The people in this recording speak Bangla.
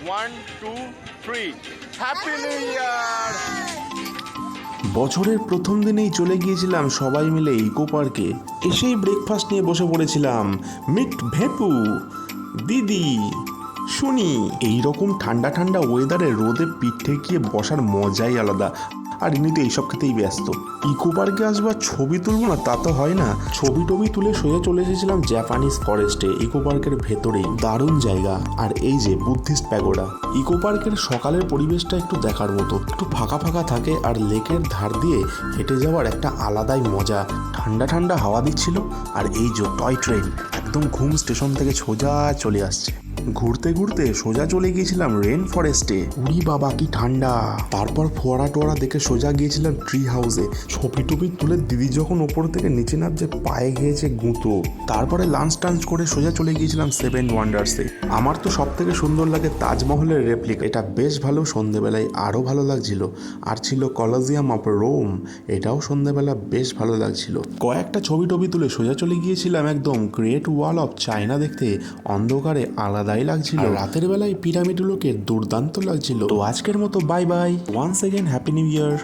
1 2 3 হ্যাপি নিউ ইয়ার। বছরের প্রথম দিনেই চলে গিয়েছিলাম সবাই মিলে ইকো পার্কে। এসেই ব্রেকফাস্ট নিয়ে বসে পড়েছিলাম। মিট ভেপু, দিদি, শুনি। এইরকম ঠান্ডা ঠান্ডা ওয়েদারে রোদে পিঠ ঠেকিয়ে বসার মজাই আলাদা। আর ইনি তো এইসব ক্ষেত্রেই ব্যস্ত। ইকো পার্কে আসবার ছবি তুলবো না তা তো হয় না। ছবি টবি তুলে সোজা চলে এসেছিলাম জাপানিজ ফরেস্টে, ইকো পার্কের ভেতরেই। দারুণ জায়গা। আর এই যে বুদ্ধিস্ট প্যাগোডা। ইকো পার্কের সকালের পরিবেশটা একটু দেখার মতো। একটু ফাঁকা ফাঁকা থাকে আর লেকের ধার দিয়ে হেঁটে যাওয়ার একটা আলাদাই মজা। ঠান্ডা ঠান্ডা হাওয়া দিচ্ছিল। আর এই যে টয় ট্রেন একদম ঘুম স্টেশন থেকে সোজা চলে আসছে। ঘুরতে ঘুরতে সোজা চলে গিয়েছিলাম রেন ফরেস্টে। উড়ি বাবা কি ঠান্ডা। তারপর ফোয়ারা টোয়ারা দেখে সোজা গিয়েছিলাম ট্রি হাউসে। ছবি টবি তুলে দিদি যখন ওপর থেকে নিচে নামছে পায়ে গিয়েছে গুঁতো। তারপরে লাঞ্চ টাঞ্চ করে সোজা চলে গিয়েছিলাম সেভেন ওয়ান্ডার্সে। আমার তো সব থেকে সুন্দর লাগে তাজমহলের রেপ্লিকা। এটা বেশ ভালো, সন্ধেবেলায় আরও ভালো লাগছিল। আর ছিল কলোজিয়াম অফ রোম, এটাও সন্ধেবেলা বেশ ভালো লাগছিল। কয়েকটা ছবি টবি তুলে সোজা চলে গিয়েছিলাম একদম গ্রেট ওয়াল অফ চায়না দেখতে। অন্ধকারে আলাদাই লাগছিল। রাতের বেলায় পিরামিডগুলোকে দুর্দান্ত লাগছিল। তো আজকের মতো bye bye. Once again happy new ইয়ার।